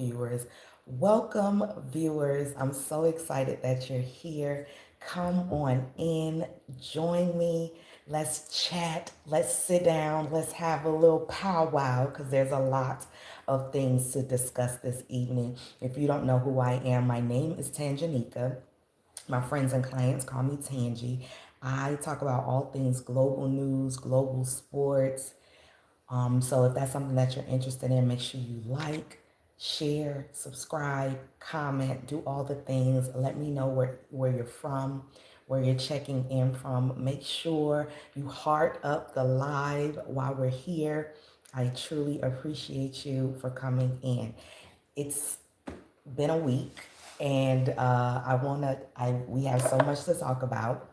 viewers. Welcome, viewers. I'm so excited that you're here. Come on in, join me. Let's chat, let's sit down, let's have a little powwow because there's a lot of things to discuss this evening. If you don't know who I am, my name is Tanjanika. My friends and clients call me Tangi. I talk about all things global news, global sports, so if that's something that you're interested in, make sure you like, share, subscribe, comment, do all the things. Let me know where you're from, where you're checking in from. Make sure you heart up the live while we're here. I truly appreciate you for coming in. It's been a week, and we have so much to talk about.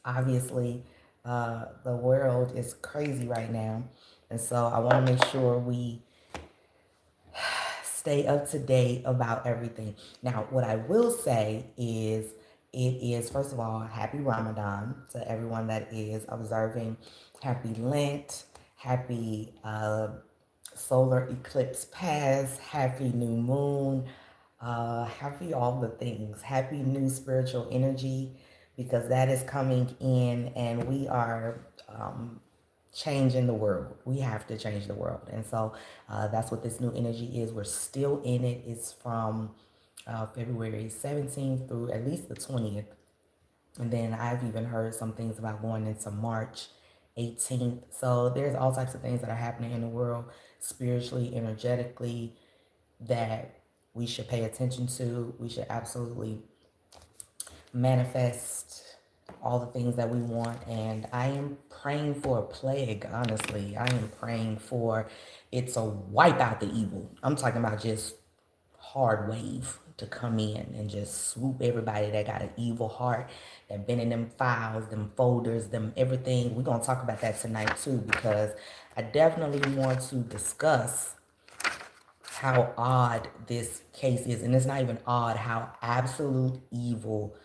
Obviously, the world is crazy right now. And so I want to make sure we stay up to date about everything. Now, what I will say is it is, first of all, happy Ramadan to everyone that is observing. Happy Lent. Happy solar eclipse pass. Happy new moon. Happy all the things. Happy new spiritual energy because that is coming in and we are changing the world. We have to change the world. And so that's what this new energy is. We're still in it. It's from February 17th through at least the 20th. And then I've even heard some things about going into March 18th. So there's all types of things that are happening in the world spiritually, energetically, that we should pay attention to. We should absolutely manifest all the things that we want. And I am praying for a plague, honestly. I am praying for it to wipe out the evil. I'm talking about just hard wave to come in and just swoop everybody that got an evil heart, that been in them files, them folders, them everything. We're going to talk about that tonight too, because I definitely want to discuss how odd this case is. And it's not even odd how absolute evil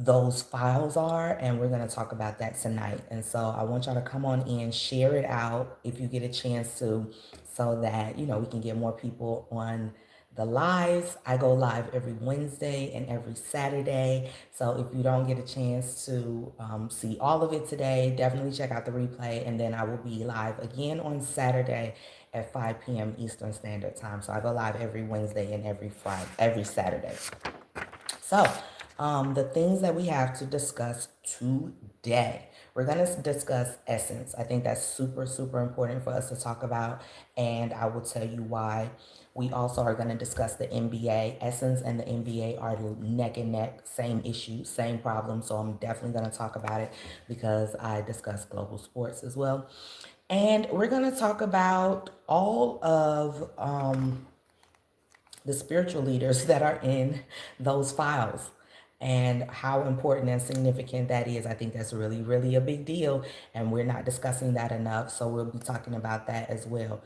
those files are, and we're going to talk about that tonight. And so I want y'all to come on in, share it out if you get a chance to, so that we can get more people on the lives. I go live every Wednesday and every Saturday, so if you don't get a chance to see all of it today, definitely check out the replay. And then I will be live again on Saturday at 5 p.m. Eastern Standard Time. So I go live every Wednesday and every Saturday. So, the things that we have to discuss today. We're going to discuss essence. I think that's super, super important for us to talk about. And I will tell you why. We also are going to discuss the NBA. Essence and the NBA are neck and neck, same issue, same problem. So I'm definitely going to talk about it because I discuss global sports as well. And we're going to talk about all of the spiritual leaders that are in those files and how important and significant that is. I think that's really, really a big deal, and we're not discussing that enough. So we'll be talking about that as well.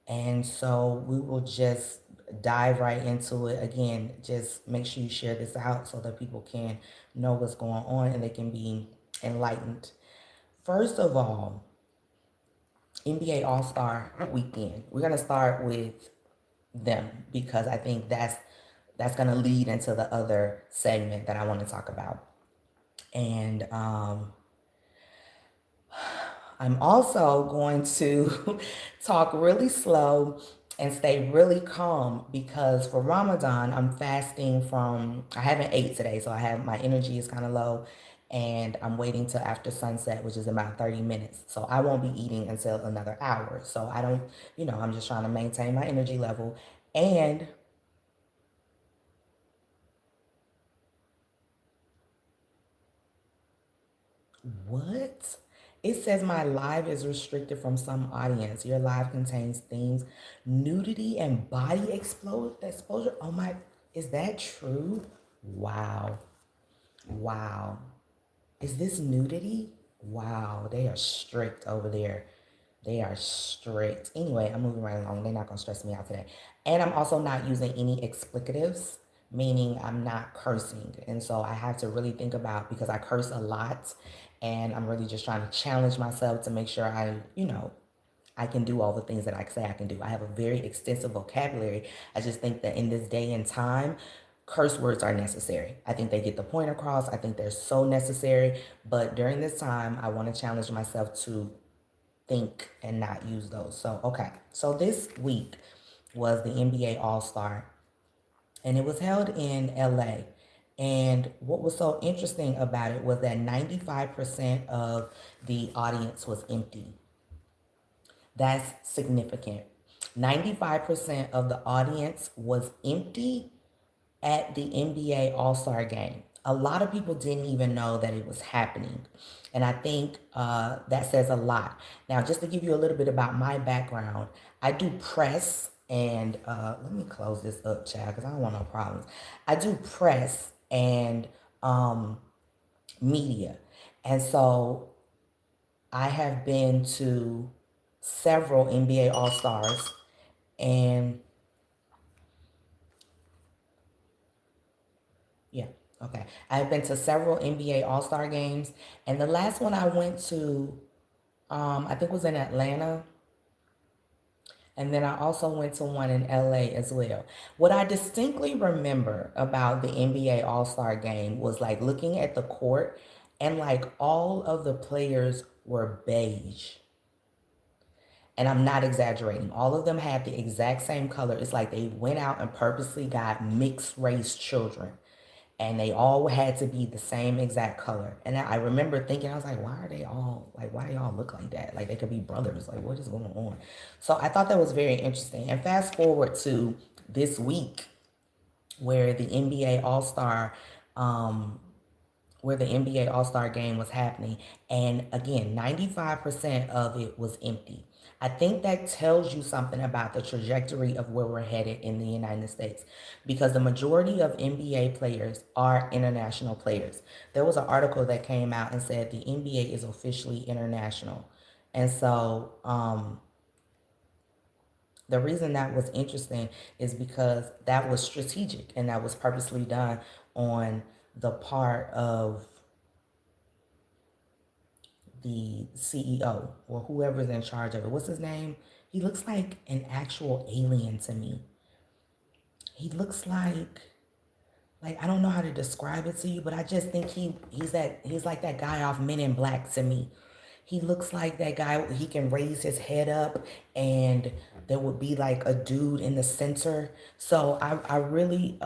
And so we will just dive right into it. Again, just make sure you share this out so that people can know what's going on and they can be enlightened. First of all, NBA All-Star Weekend. We're going to start with them because I think that's going to lead into the other segment that I want to talk about. And I'm also going to talk really slow and stay really calm because for Ramadan, I'm fasting I haven't ate today, so my energy is kind of low, and I'm waiting till after sunset, which is about 30 minutes. So I won't be eating until another hour. So I don't, I'm just trying to maintain my energy level. And what? It says my live is restricted from some audience. Your live contains themes, nudity and body exposure. Oh my, is that true? Wow. Wow. Is this nudity? Wow, they are strict over there. They are strict. Anyway, I'm moving right along. They're not going to stress me out today. And I'm also not using any explicatives, meaning I'm not cursing. And so I have to really think about, because I curse a lot, and I'm really just trying to challenge myself to make sure I can do all the things that I say I can do. I have a very extensive vocabulary. I just think that in this day and time, curse words are necessary. I think they get the point across. I think they're so necessary. But during this time, I want to challenge myself to think and not use those. So, okay. So this week was the NBA All Star, and it was held in LA. And what was so interesting about it was that 95% of the audience was empty. That's significant. 95% of the audience was empty at the NBA All Star game. A lot of people didn't even know that it was happening. And I think that says a lot. Now, just to give you a little bit about my background, I do press, and let me close this up, child, because I don't want no problems. I do press and media. And so I have been to several NBA All Stars, and yeah, okay. I've been to several NBA All Star games, and the last one I went to, I think was in Atlanta, and then I also went to one in LA as well. What I distinctly remember about the NBA All Star game was like looking at the court, and like all of the players were beige. And I'm not exaggerating. All of them had the exact same color. It's like they went out and purposely got mixed race children. And they all had to be the same exact color. And I remember thinking, I was like, why are they all, like, why do they all look like that? Like, they could be brothers. Like, what is going on? So I thought that was very interesting. And fast forward to this week where the NBA All Star where the NBA All Star game was happening. And again, 95% of it was empty. I think that tells you something about the trajectory of where we're headed in the United States because the majority of NBA players are international players. There was an article that came out and said the NBA is officially international. And so the reason that was interesting is because that was strategic and that was purposely done on the part of the CEO or whoever's in charge of it. What's his name? He looks like an actual alien to me. He looks like I don't know how to describe it to you, but I just think he's like that guy off Men in Black to me. He looks like that guy. He can raise his head up, and there would be like a dude in the center. So I really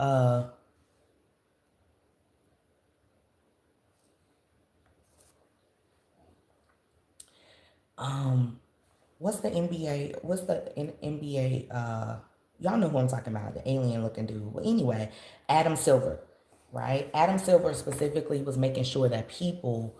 um what's the NBA? What's the NBA? Y'all know who I'm talking about, the alien looking dude. Well, anyway, Adam Silver, right? Adam Silver specifically was making sure that people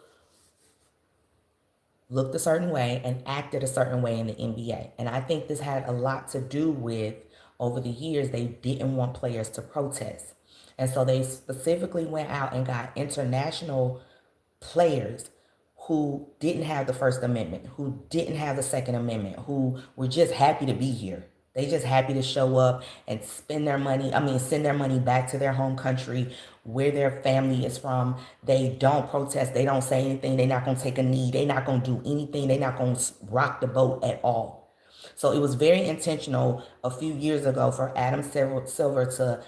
looked a certain way and acted a certain way in the NBA. And I think this had a lot to do with over the years, they didn't want players to protest. And so they specifically went out and got international players who didn't have the First Amendment, who didn't have the Second Amendment, who were just happy to be here. They just happy to show up and spend their money, send their money back to their home country where their family is from. They don't protest. They don't say anything. They're not going to take a knee. They're not going to do anything. They're not going to rock the boat at all. So it was very intentional a few years ago for Adam Silver to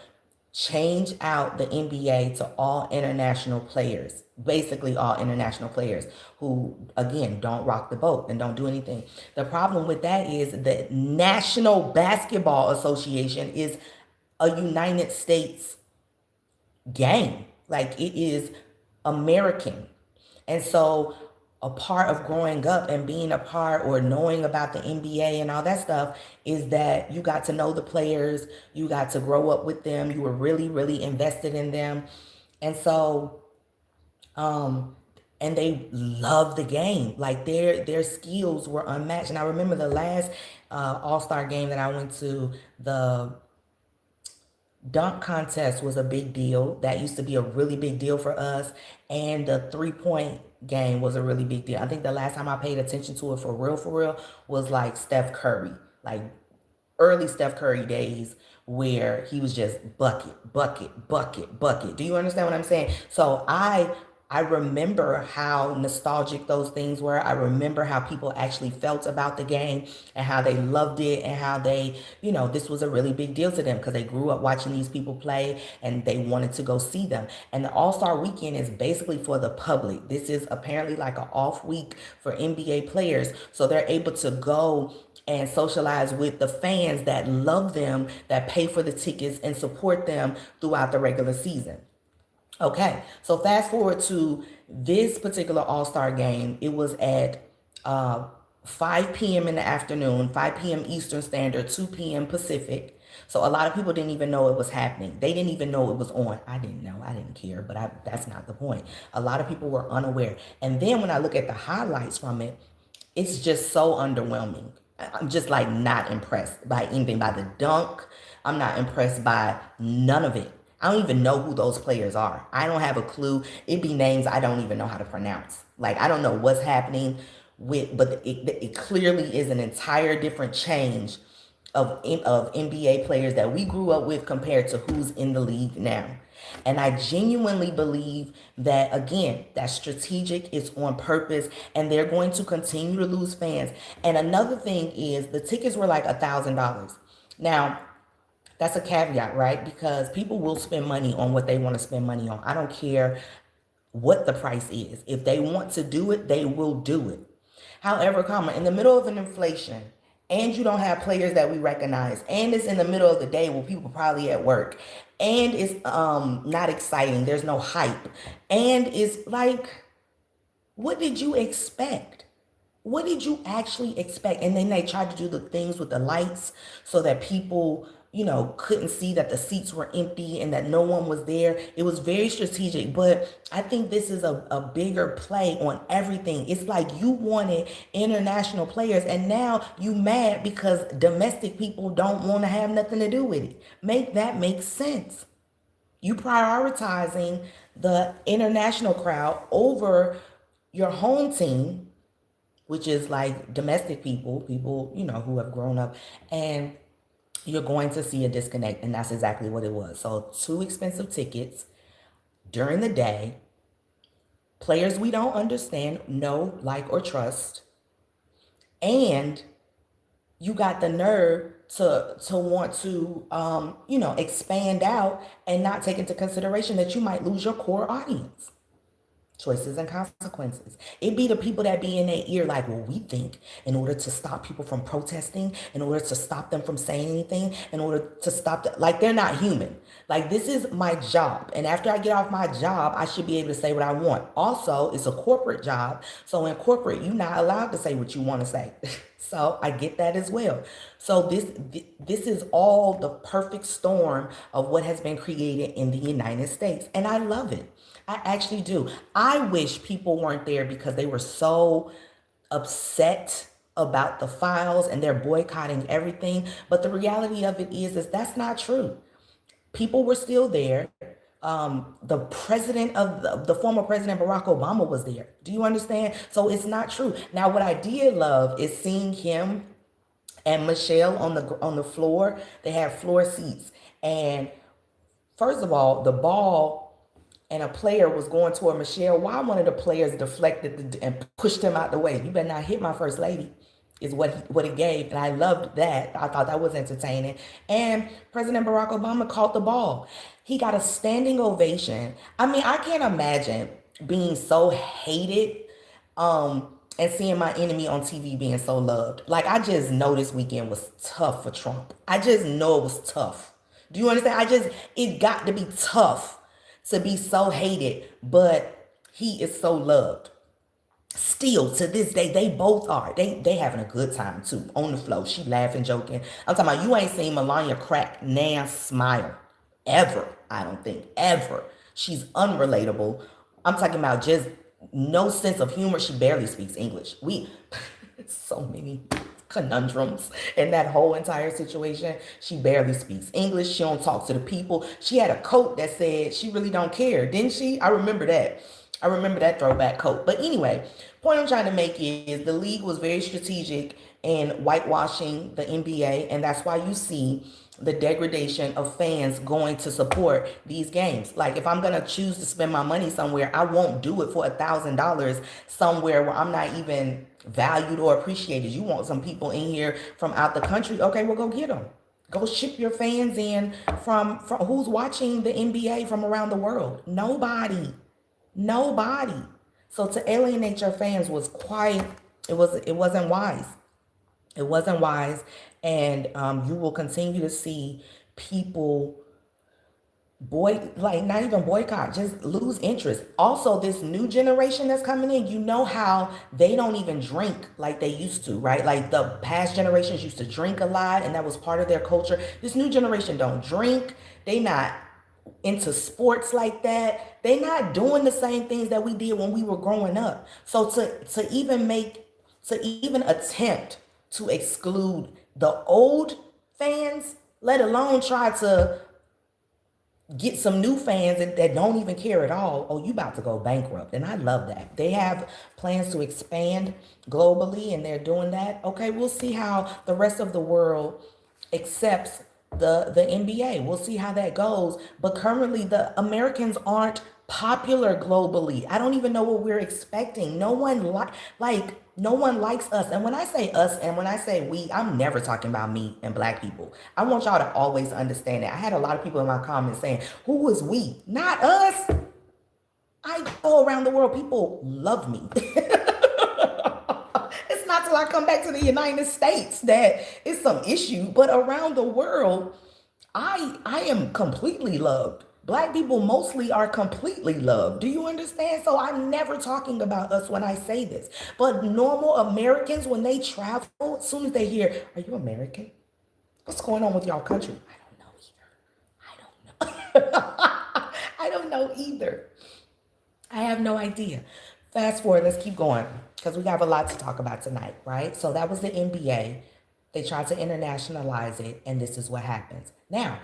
change out the NBA to all international players, basically all international players who, again, don't rock the boat and don't do anything. The problem with that is the National Basketball Association is a United States game. Like it is American. And so a part of growing up and being a part or knowing about the NBA and all that stuff is that you got to know the players, you got to grow up with them, you were really, really invested in them. And so and they love the game. Like their skills were unmatched. And I remember the last All-Star game that I went to, the dunk contest was a big deal. That used to be a really big deal for us. And the 3-point game was a really big deal. I think the last time I paid attention to it for real, was like Steph Curry. Like early Steph Curry days where he was just bucket, bucket, bucket, bucket. Do you understand what I'm saying? So I I remember how nostalgic those things were. I remember how people actually felt about the game and how they loved it and how they, this was a really big deal to them because they grew up watching these people play and they wanted to go see them. And the All-Star weekend is basically for the public. This is apparently like an off week for NBA players. So they're able to go and socialize with the fans that love them, that pay for the tickets and support them throughout the regular season. Okay, so fast forward to this particular All-Star game. It was at uh, 5 p.m. in the afternoon, 5 p.m. Eastern Standard, 2 p.m. Pacific. So a lot of people didn't even know it was happening. They didn't even know it was on. I didn't know. I didn't care, but that's not the point. A lot of people were unaware. And then when I look at the highlights from it, it's just so underwhelming. I'm just like not impressed by anything, by the dunk. I'm not impressed by none of it. I don't even know who those players are. I don't have a clue. It be names I don't even know how to pronounce. Like I don't know what's happening but it clearly is an entire different change of NBA players that we grew up with compared to who's in the league now. And I genuinely believe that, again, that's strategic, it's on purpose, and they're going to continue to lose fans. And another thing is the tickets were like $1,000. Now, that's a caveat, right? Because people will spend money on what they want to spend money on. I don't care what the price is. If they want to do it, they will do it. However, in the middle of an inflation, and you don't have players that we recognize, and it's in the middle of the day where people probably at work, and it's not exciting, there's no hype, and it's like, what did you expect? What did you actually expect? And then they tried to do the things with the lights so that people, couldn't see that the seats were empty and that no one was there. It was very strategic, but I think this is a bigger play on everything. It's like you wanted international players and now you mad because domestic people don't want to have nothing to do with it. Make that make sense. You prioritizing the international crowd over your home team, which is like domestic people, who have grown up, and you're going to see a disconnect. And that's exactly what it was. So 2 expensive tickets during the day, players we don't understand, know, like, or trust, and you got the nerve to want to expand out and not take into consideration that you might lose your core audience. Choices and consequences. It be the people that be in their ear like, well, we think in order to stop people from protesting, in order to stop them from saying anything, in order to stop them, like they're not human. Like this is my job. And after I get off my job, I should be able to say what I want. Also, it's a corporate job. So in corporate, you're not allowed to say what you want to say. So I get that as well. So this is all the perfect storm of what has been created in the United States. And I love it. I actually do. I wish people weren't there because they were so upset about the files and they're boycotting everything. But the reality of it is that's not true. People were still there. The president of the former president Barack Obama was there. Do you understand? So it's not true. Now, what I did love is seeing him and Michelle on the floor. They had floor seats, and first of all, the ball and a player was going toward Michelle. Why one of the players deflected and pushed him out the way? You better not hit my first lady, is what it gave. And I loved that. I thought that was entertaining. And President Barack Obama caught the ball. He got a standing ovation. I mean, I can't imagine being so hated and seeing my enemy on TV being so loved. Like, I just know this weekend was tough for Trump. I just know it was tough. Do you understand? It got to be tough to be so hated, but he is so loved. Still to this day, they both are. They having a good time too on the floor. She laughing, joking. I'm talking about, you ain't seen Melania crack Nan smile ever. I don't think ever. She's unrelatable. I'm talking about just no sense of humor. She barely speaks English. So many conundrums in that whole entire situation. She barely speaks English. She don't talk to the people. She had a coat that said she really don't care, didn't she? I remember that. I remember that throwback coat. But anyway, point I'm trying to make is the league was very strategic in whitewashing the NBA, and that's why you see the degradation of fans going to support these games. Like if I'm gonna choose to spend my money somewhere, I won't do it for $1,000 somewhere where I'm not even valued or appreciated. You want some people in here from out the country? Okay, well go get them. Go ship your fans in from who's watching the NBA from around the world. Nobody. Nobody. So to alienate your fans was quite, it wasn't wise. It wasn't wise. And you will continue to see people like not even boycott, just lose interest. Also, this new generation that's coming in, you know how they don't even drink like they used to, right? Like the past generations used to drink a lot and that was part of their culture. This new generation don't drink. They not into sports like that. They not doing the same things that we did when we were growing up. So to even attempt to exclude the old fans, let alone try to get some new fans that don't even care at all, oh, you about to go bankrupt. And I love that. They have plans to expand globally and they're doing that. Okay, we'll see how the rest of the world accepts the NBA. We'll see how that goes. But currently the Americans aren't popular globally. I don't even know what we're expecting. No one like no one likes us. And when I say us and when I say we, I'm never talking about me and black people. I want y'all to always understand that. I had a lot of people in my comments saying, who is we? Not us. I go around the world. People love me. It's not till I come back to the United States that it's some issue. But around the world, I am completely loved. Black people mostly are completely loved. Do you understand? So I'm never talking about us when I say this. But normal Americans, when they travel, as soon as they hear, are you American? What's going on with y'all country? I don't know either. I don't know. I don't know either. I have no idea. Fast forward, let's keep going because we have a lot to talk about tonight, right? So that was the NBA. They tried to internationalize it, and this is what happens. Now,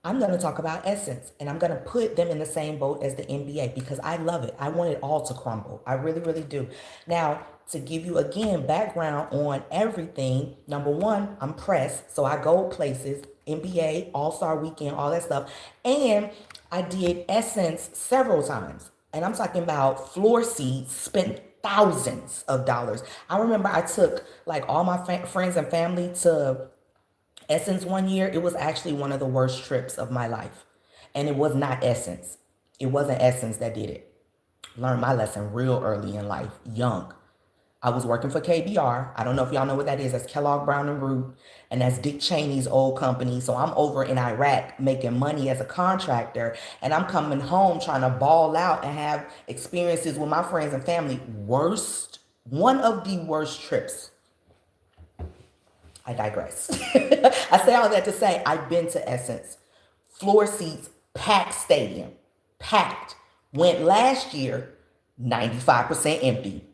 I'm going to talk about Essence, and I'm going to put them in the same boat as the NBA because I love it. I want it all to crumble. I really, really do. Now, to give you again background on everything, number one, I'm pressed, so I go places, NBA, All-Star Weekend, all that stuff, and I did Essence several times, and I'm talking about floor seats, spent thousands of dollars. I remember I took like all my friends and family to Essence one year. It was actually one of the worst trips of my life. And it was not Essence. It wasn't Essence that did it. Learned my lesson real early in life, young. I was working for KBR. I don't know if y'all know what that is. That's Kellogg Brown and Root. And that's Dick Cheney's old company. So I'm over in Iraq making money as a contractor. And I'm coming home trying to ball out and have experiences with my friends and family. One of the worst trips. I digress. I say all that to say I've been to Essence. Floor seats, packed stadium, packed. Went last year, 95% empty.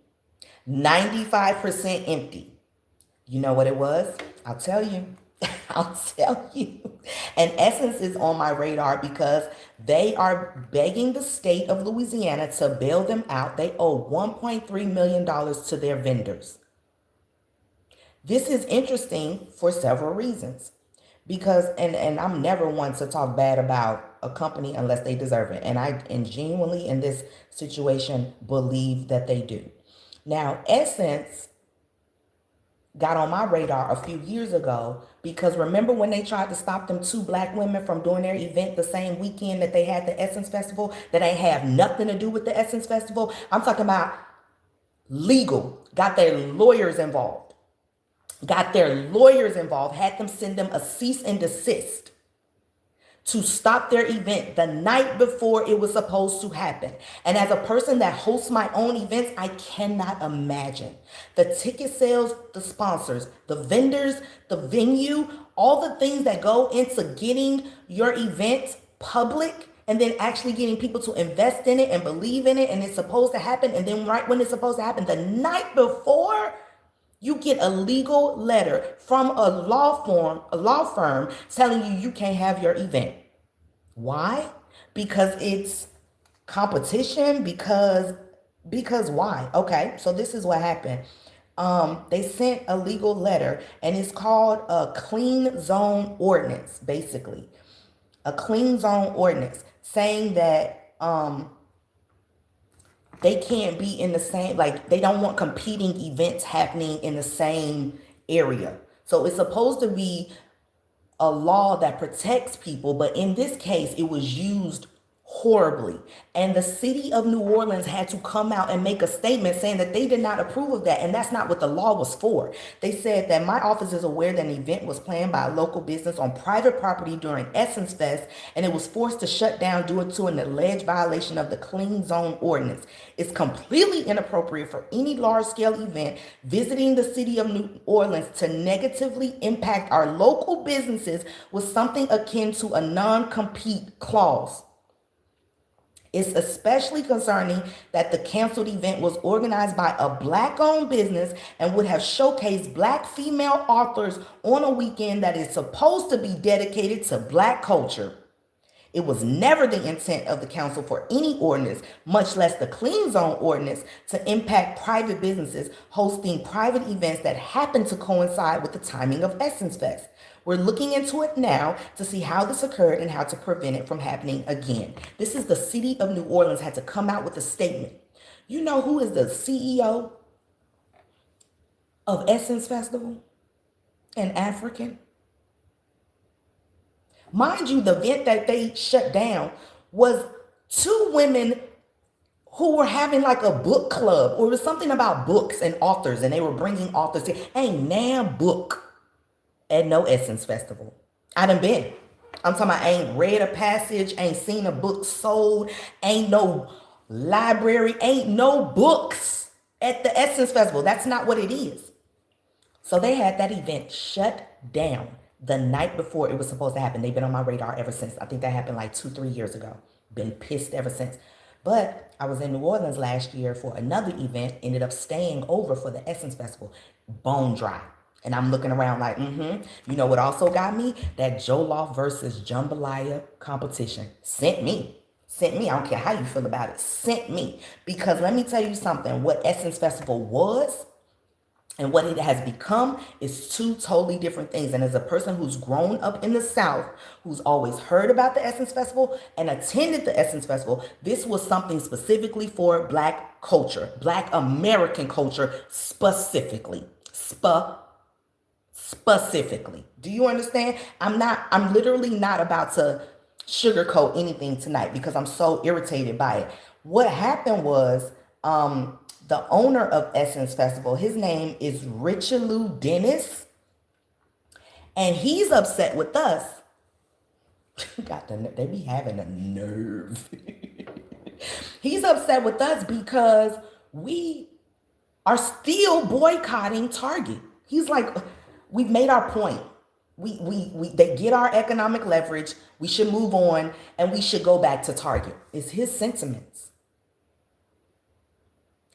95% empty. You know what it was? I'll tell you. I'll tell you. And Essence is on my radar because they are begging the state of Louisiana to bail them out. They owe $1.3 million to their vendors. This is interesting for several reasons because, and I'm never one to talk bad about a company unless they deserve it. And genuinely in this situation believe that they do. Now, Essence got on my radar a few years ago because remember when they tried to stop them two black women from doing their event the same weekend that they had the Essence Festival that ain't have nothing to do with the Essence Festival? I'm talking about legal, got their lawyers involved. Had them send them a cease and desist to stop their event the night before it was supposed to happen. And as a person that hosts my own events, I cannot imagine the ticket sales, the sponsors, the vendors, the venue, all the things that go into getting your event public and then actually getting people to invest in it and believe in it and it's supposed to happen. And then right when it's supposed to happen, the night before, you get a legal letter from a law firm telling you can't have your event. Why? Because it's competition, because why? Okay, so this is what happened. They sent a legal letter, and it's called a clean zone ordinance, basically. A clean zone ordinance saying that they can't be in the same, like, they don't want competing events happening in the same area. So it's supposed to be a law that protects people, but in this case, it was used horribly. And the city of New Orleans had to come out and make a statement saying that they did not approve of that. And that's not what the law was for. They said that my office is aware that an event was planned by a local business on private property during Essence Fest, and it was forced to shut down due to an alleged violation of the Clean Zone Ordinance. It's completely inappropriate for any large-scale event visiting the city of New Orleans to negatively impact our local businesses with something akin to a non-compete clause. It's especially concerning that the canceled event was organized by a Black-owned business and would have showcased Black female authors on a weekend that is supposed to be dedicated to Black culture. It was never the intent of the council for any ordinance, much less the Clean Zone Ordinance, to impact private businesses hosting private events that happen to coincide with the timing of Essence Fest. We're looking into it now to see how this occurred and how to prevent it from happening again. This is the city of New Orleans had to come out with a statement. You know who is the CEO of Essence Festival? An African. Mind you, the event that they shut down was two women who were having like a book club, or it was something about books and authors, and they were bringing authors in. Ain't damn book at no Essence Festival. I done been. I'm talking about, I ain't read a passage, ain't seen a book sold, ain't no library, ain't no books at the Essence Festival. That's not what it is. So they had that event shut down the night before it was supposed to happen. They've been on my radar ever since. I think that happened like 2-3 years ago. Been pissed ever since. But I was in New Orleans last year for another event, ended up staying over for the Essence Festival. Bone dry. And I'm looking around like, You know what also got me? That Jollof versus Jambalaya competition. Sent me. I don't care how you feel about it. Sent me. Because let me tell you something. What Essence Festival was and what it has become is two totally different things. And as a person who's grown up in the South, who's always heard about the Essence Festival and attended the Essence Festival, this was something specifically for Black culture, Black American culture specifically. Specifically. Do you understand? I'm literally not about to sugarcoat anything tonight because I'm so irritated by it. What happened was, the owner of Essence Festival, his name is Richelieu Dennis, and he's upset with us. They be having a nerve. He's upset with us because we are still boycotting Target. He's like, we've made our point. They get our economic leverage. We should move on and we should go back to Target. It's his sentiments.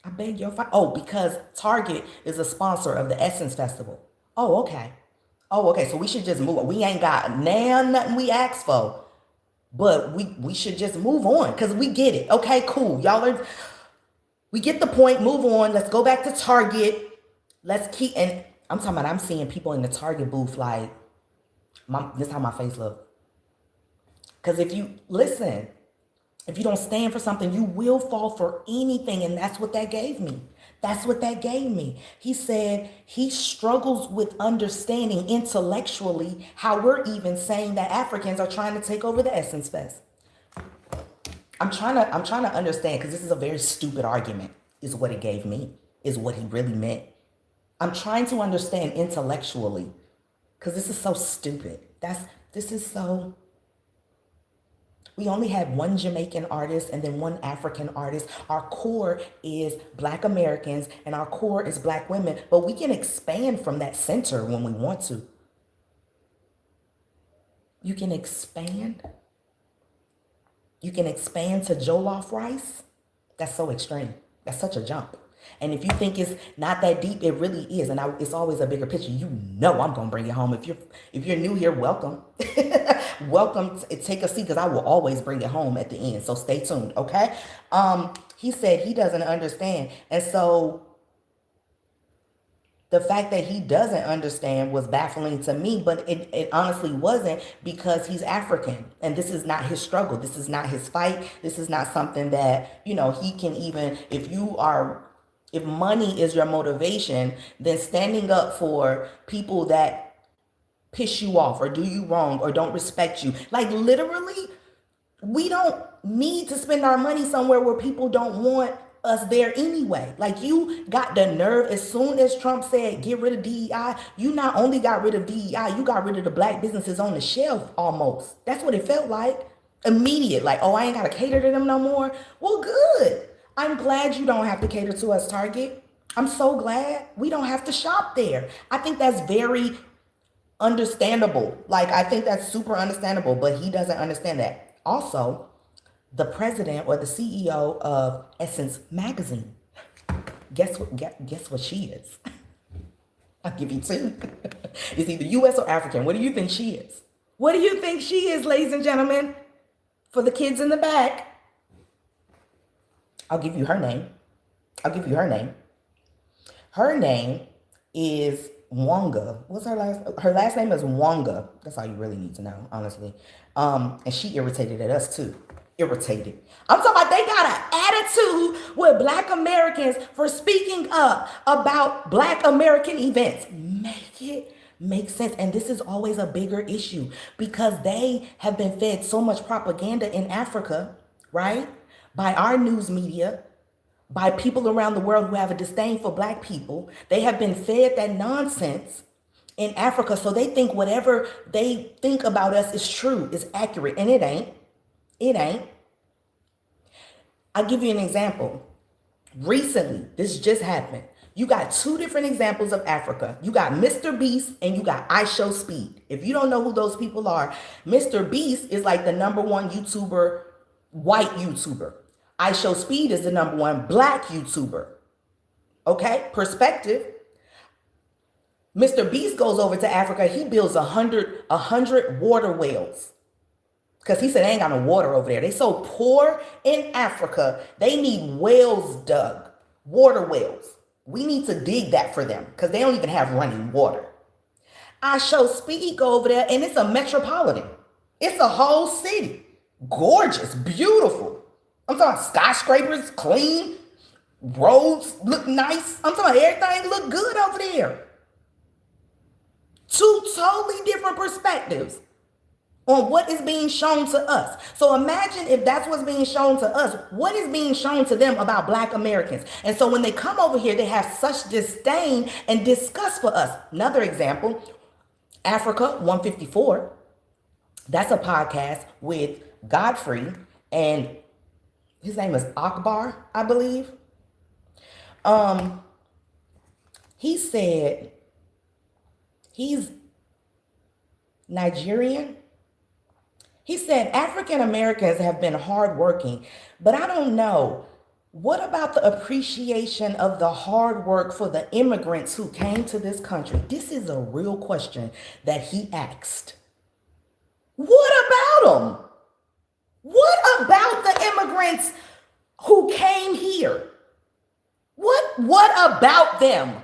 I beg your because Target is a sponsor of the Essence Festival. Oh, okay. So we should just move on. We ain't got nothing we asked for, but we should just move on because we get it. Okay, cool. We get the point. Move on. Let's go back to Target. And I'm talking about, I'm seeing people in the Target booth like, this is how my face look. Because if you don't stand for something, you will fall for anything. And that's what that gave me. He said he struggles with understanding intellectually how we're even saying that Africans are trying to take over the Essence Fest. I'm trying to understand, because this is a very stupid argument, is what it gave me, is what he really meant. I'm trying to understand intellectually, because this is so stupid. We only had one Jamaican artist and then one African artist. Our core is Black Americans and our core is Black women, but we can expand from that center when we want to. You can expand to jollof rice. That's so extreme. That's such a jump. And if you think it's not that deep, it really is. And it's always a bigger picture. You know I'm going to bring it home. If you're new here, welcome. Welcome. Take a seat, because I will always bring it home at the end. So stay tuned, okay? He said he doesn't understand. And so The fact that he doesn't understand was baffling to me, but it honestly wasn't, because he's African and this is not his struggle. This is not his fight. This is not something that, he can even, if money is your motivation, then standing up for people that piss you off or do you wrong or don't respect you. Like literally, we don't need to spend our money somewhere where people don't want us there anyway. Like, you got the nerve, as soon as Trump said get rid of DEI, you not only got rid of DEI, you got rid of the black businesses on the shelf almost. That's what it felt like. Immediate, like, oh, I ain't gotta cater to them no more. Well, good. I'm glad you don't have to cater to us, Target. I'm so glad we don't have to shop there. I think that's very understandable. Like, I think that's super understandable, but he doesn't understand that. Also, the president or the CEO of Essence Magazine, guess what she is? I'll give you two. It's either US or African. What do you think she is? What do you think she is, ladies and gentlemen? For the kids in the back, I'll give you her name. Her name is Wonga. What's her last? Her last name is Wonga. That's all you really need to know, honestly. And she irritated at us too. Irritated. I'm talking about, they got an attitude with Black Americans for speaking up about Black American events. Make it make sense. And this is always a bigger issue because they have been fed so much propaganda in Africa, right? By our news media, by people around the world who have a disdain for Black people. They have been fed that nonsense in Africa. So they think whatever they think about us is true, is accurate. And it ain't. It ain't. I'll give you an example. Recently, this just happened. You got two different examples of Africa. You got Mr. Beast and you got I Show Speed. If you don't know who those people are, Mr. Beast is like the #1 YouTuber, white YouTuber. I Show Speed is the #1 Black YouTuber. Okay, perspective. Mr. Beast goes over to Africa. He builds 100 water wells. Because he said they ain't got no water over there. They so poor in Africa, they need wells dug, water wells. We need to dig that for them because they don't even have running water. I Show Speed go over there and it's a metropolitan. It's a whole city. Gorgeous, beautiful. I'm talking about skyscrapers, clean, roads look nice. I'm talking about everything look good over there. Two totally different perspectives on what is being shown to us. So imagine if that's what's being shown to us, what is being shown to them about Black Americans? And so when they come over here, they have such disdain and disgust for us. Another example, Africa 154. That's a podcast with Godfrey, and his name is Akbar, I believe. He said he's Nigerian. He said African Americans have been hardworking, but I don't know. What about the appreciation of the hard work for the immigrants who came to this country? This is a real question that he asked. What about them? What about the immigrants who came here? What about them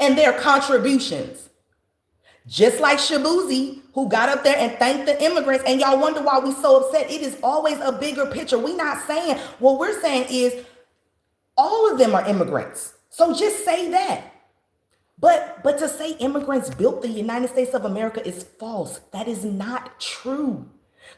and their contributions? Just like Shabuzi, who got up there and thanked the immigrants, and y'all wonder why we so upset. It is always a bigger picture. We're not saying, what we're saying is all of them are immigrants. So just say that. But to say immigrants built the United States of America is false. That is not true.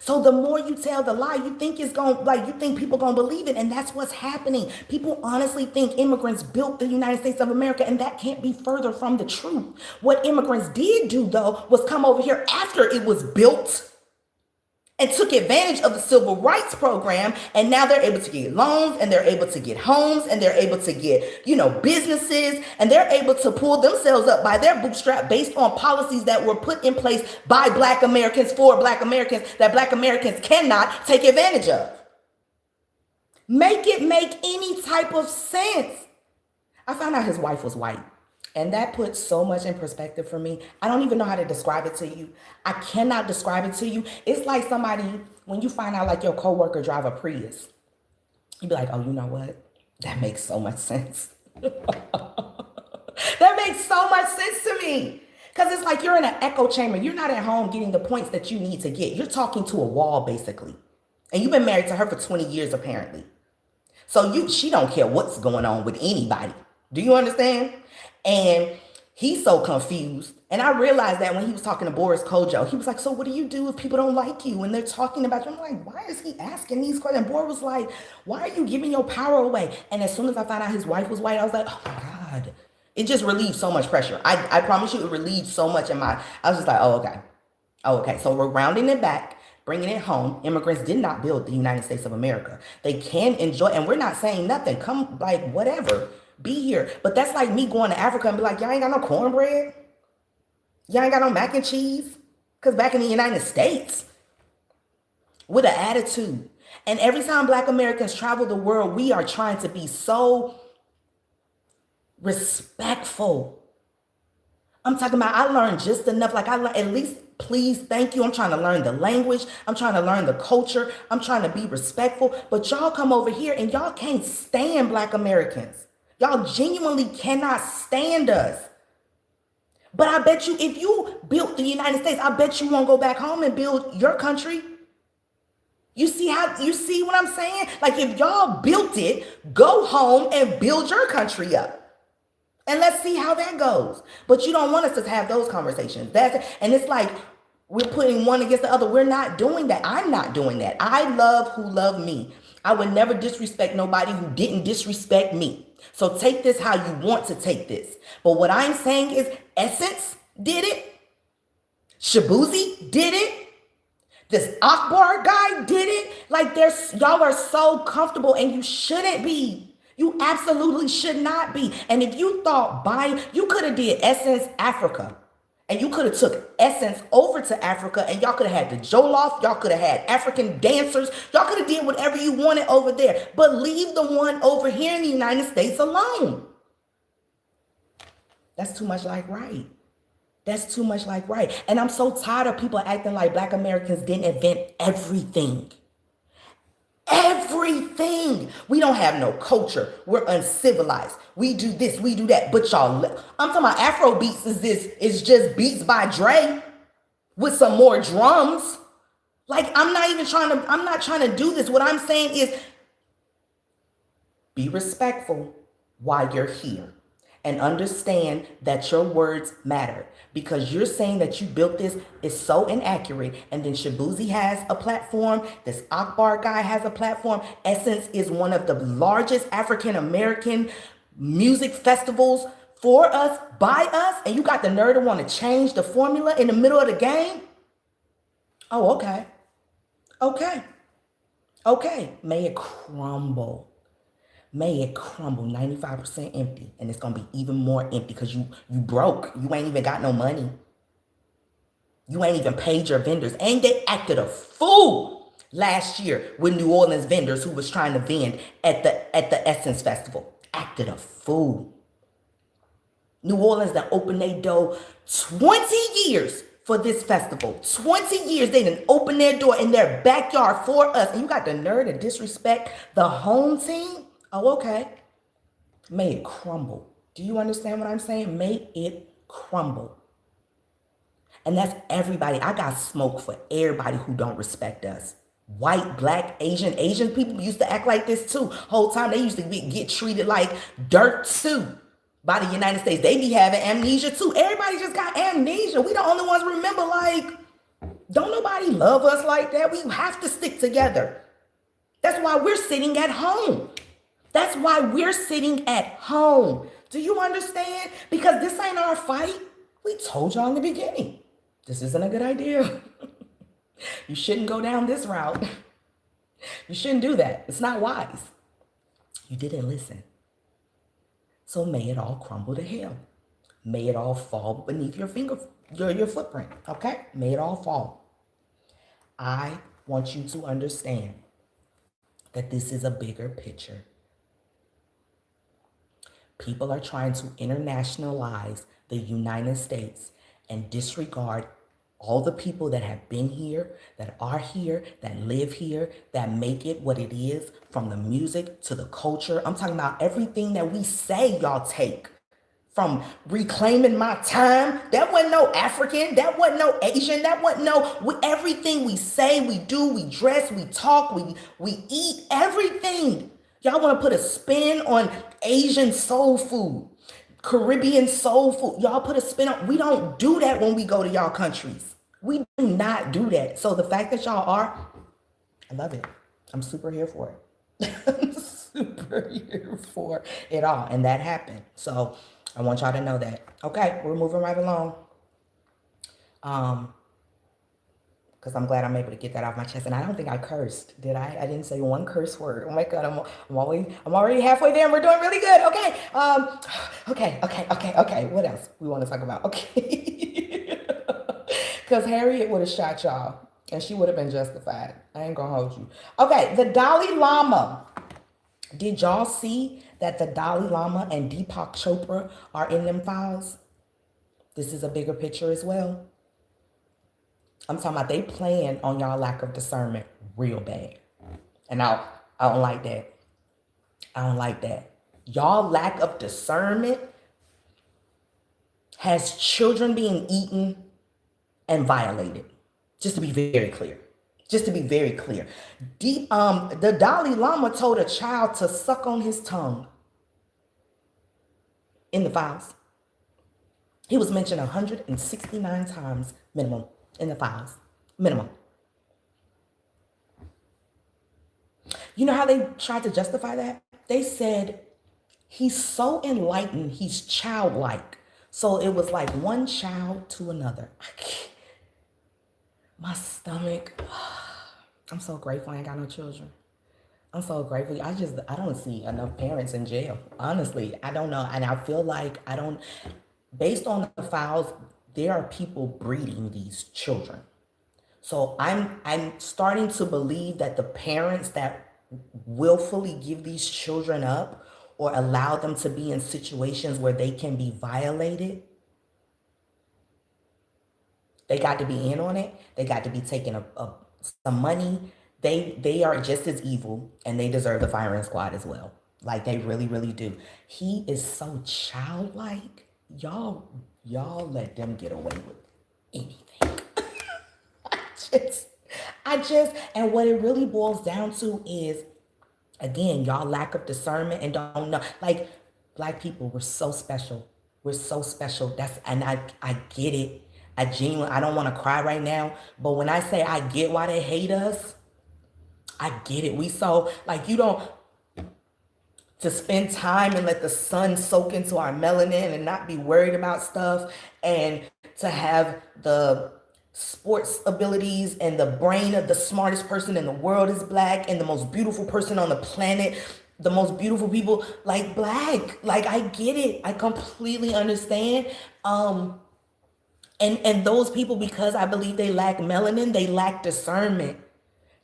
So the more you tell the lie, you think people gonna believe it, and that's what's happening. People honestly think immigrants built the United States of America, and that can't be further from the truth. What immigrants did do, though, was come over here after it was built and took advantage of the civil rights program, and now they're able to get loans, and they're able to get homes, and they're able to get, businesses, and they're able to pull themselves up by their bootstrap based on policies that were put in place by Black Americans for Black Americans that Black Americans cannot take advantage of. Make it make any type of sense. I found out his wife was white. And that puts so much in perspective for me. I don't even know how to describe it to you. I cannot describe it to you. It's like somebody, when you find out like your coworker drive a Prius, you be like, oh, you know what? That makes so much sense. That makes so much sense to me. Because it's like you're in an echo chamber. You're not at home getting the points that you need to get. You're talking to a wall, basically. And you've been married to her for 20 years, apparently. So she don't care what's going on with anybody. Do you understand? And he's so confused. And I realized that when he was talking to Boris Kojo, he was like, so what do you do if people don't like you and they're talking about you? I'm like, why is he asking these questions? And Boris was like, why are you giving your power away? And as soon as I found out his wife was white, I was like, oh my God. It just relieved so much pressure. I promise you, it relieved so much in my, I was just like, oh, okay. Oh, okay. So we're rounding it back, bringing it home. Immigrants did not build the United States of America. They can enjoy, and we're not saying nothing. Come, like, whatever. Be here. But that's like me going to Africa and be like, y'all ain't got no cornbread. Y'all ain't got no mac and cheese. Because back in the United States, with an attitude. And every time Black Americans travel the world, we are trying to be so respectful. I'm talking about I learned just enough. Like I learned at least please, thank you. I'm trying to learn the language. I'm trying to learn the culture. I'm trying to be respectful. But y'all come over here and y'all can't stand Black Americans. Y'all genuinely cannot stand us. But I bet you if you built the United States, I bet you won't go back home and build your country. You see what I'm saying? Like if y'all built it, go home and build your country up. And let's see how that goes. But you don't want us to have those conversations. And it's like we're putting one against the other. We're not doing that. I'm not doing that. I love who love me. I would never disrespect nobody who didn't disrespect me. So take this how you want to take this. But what I'm saying is Essence did it. Shabuzi did it. This Akbar guy did it. Like y'all are so comfortable and you shouldn't be. You absolutely should not be. And if you thought you could have did Essence Africa. And you could have took Essence over to Africa and y'all could have had the Jollof. Y'all could have had African dancers. Y'all could have did whatever you wanted over there. But leave the one over here in the United States alone. That's too much like right. That's too much like right. And I'm so tired of people acting like Black Americans didn't invent everything. Everything. We don't have no culture. We're uncivilized. We do this, we do that. But y'all, I'm talking about Afro beats is just beats by Dre with some more drums. Like I'm not trying to do this. What I'm saying is be respectful while you're here. And understand that your words matter because you're saying that you built this is so inaccurate. And then Shabuzi has a platform. This Akbar guy has a platform. Essence is one of the largest African-American music festivals for us, by us. And you got the nerve to want to change the formula in the middle of the game. Oh, okay. Okay. May it crumble. May it crumble 95% empty. And it's going to be even more empty because you broke. You ain't even got no money. You ain't even paid your vendors. And they acted a fool last year with New Orleans vendors who was trying to vend at the Essence Festival. Acted a fool. New Orleans that opened their door 20 years for this festival. 20 years they didn't open their door in their backyard for us. And you got the nerve to disrespect the home team? Oh, okay. May it crumble. Do you understand what I'm saying? May it crumble. And that's everybody. I got smoke for everybody who don't respect us. White, Black, Asian. Asian people used to act like this too. Whole time they used to get treated like dirt too by the United States. They be having amnesia too. Everybody just got amnesia. We the only ones remember like, don't nobody love us like that. We have to stick together. That's why we're sitting at home. That's why we're sitting at home. Do you understand? Because this ain't our fight. We told y'all in the beginning. This isn't a good idea. You shouldn't go down this route. You shouldn't do that. It's not wise. You didn't listen. So may it all crumble to hell. May it all fall beneath your footprint. Okay? May it all fall. I want you to understand that this is a bigger picture. People are trying to internationalize the United States and disregard all the people that have been here, that are here, that live here, that make it what it is, from the music to the culture. I'm talking about everything that we say y'all take from reclaiming my time. That wasn't no African. That wasn't no Asian. That wasn't no everything we say, we do, we dress, we talk, we eat, everything. Y'all want to put a spin on Asian soul food, Caribbean soul food. Y'all put a spin on. We don't do that when we go to y'all countries. We do not do that. So the fact that y'all are, I love it. I'm super here for it. I'm super here for it all. And that happened. So I want y'all to know that. Okay, we're moving right along. Because I'm glad I'm able to get that off my chest. And I don't think I cursed, did I? I didn't say one curse word. Oh my God, I'm already halfway there and we're doing really good. Okay. Okay. What else we want to talk about? Okay. Because Harriet would have shot y'all and she would have been justified. I ain't gonna hold you. Okay, the Dalai Lama. Did y'all see that the Dalai Lama and Deepak Chopra are in them files? This is a bigger picture as well. I'm talking about they playing on y'all lack of discernment real bad. And I don't like that. I don't like that. Y'all lack of discernment has children being eaten and violated. Just to be very clear. Just to be very clear. The Dalai Lama told a child to suck on his tongue in the files. He was mentioned 169 times minimum in the files. Minimum. You know how they tried to justify that? They said he's so enlightened, he's childlike. So it was like one child to another. My stomach. I'm so grateful I ain't got no children. I'm so grateful. I don't see enough parents in jail. Honestly, I don't know. And I feel like based on the files, there are people breeding these children. So I'm starting to believe that the parents that willfully give these children up or allow them to be in situations where they can be violated, they got to be in on it. They got to be taking some money. They are just as evil and they deserve the firing squad as well. Like they really, really do. He is so childlike. Y'all let them get away with anything. And what it really boils down to is, again, y'all lack of discernment and don't know. Like, black people, we're so special. We're so special. And I get it. I don't want to cry right now, but when I say I get why they hate us, I get it. You don't, to spend time and let the sun soak into our melanin and not be worried about stuff, and to have the sports abilities and the brain of the smartest person in the world is black, and the most beautiful person on the planet, the most beautiful people, like black. Like, I get it. I completely understand. And those people, because I believe they lack melanin, they lack discernment.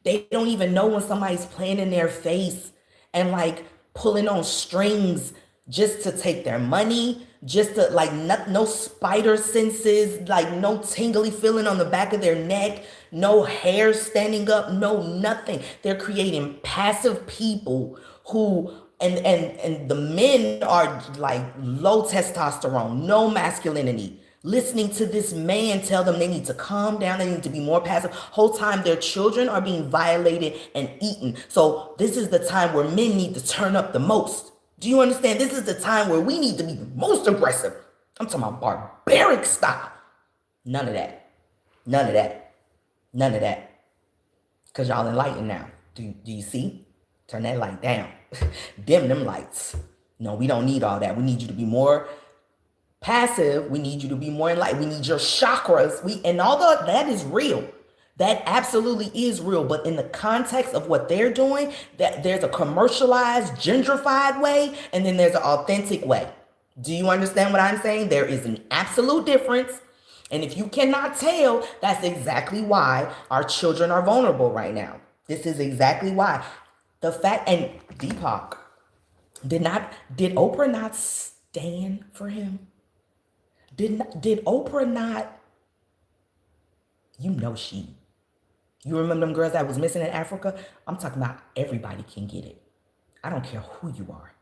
They don't even know when somebody's playing in their face and like pulling on strings just to take their money, just to like no spider senses, like no tingly feeling on the back of their neck, no hair standing up, no nothing. They're creating passive people who and the men are like low testosterone, no masculinity. Listening to this man tell them they need to calm down, they need to be more passive. Whole time their children are being violated and eaten. So this is the time where men need to turn up the most. Do you understand? This is the time where we need to be the most aggressive. I'm talking about barbaric style. None of that. None of that. None of that. Because y'all enlightened now. Do you see? Turn that light down. Dim them lights. No, we don't need all that. We need you to be more passive. We need you to be more enlightened. We need your chakras. And although that is real, that absolutely is real. But in the context of what they're doing, that there's a commercialized, gentrified way, and then there's an authentic way. Do you understand what I'm saying? There is an absolute difference. And if you cannot tell, that's exactly why our children are vulnerable right now. This is exactly why. The fact, and Deepak, did Oprah not stand for him? Did Oprah not, you remember them girls that was missing in Africa? I'm talking about everybody can get it. I don't care who you are.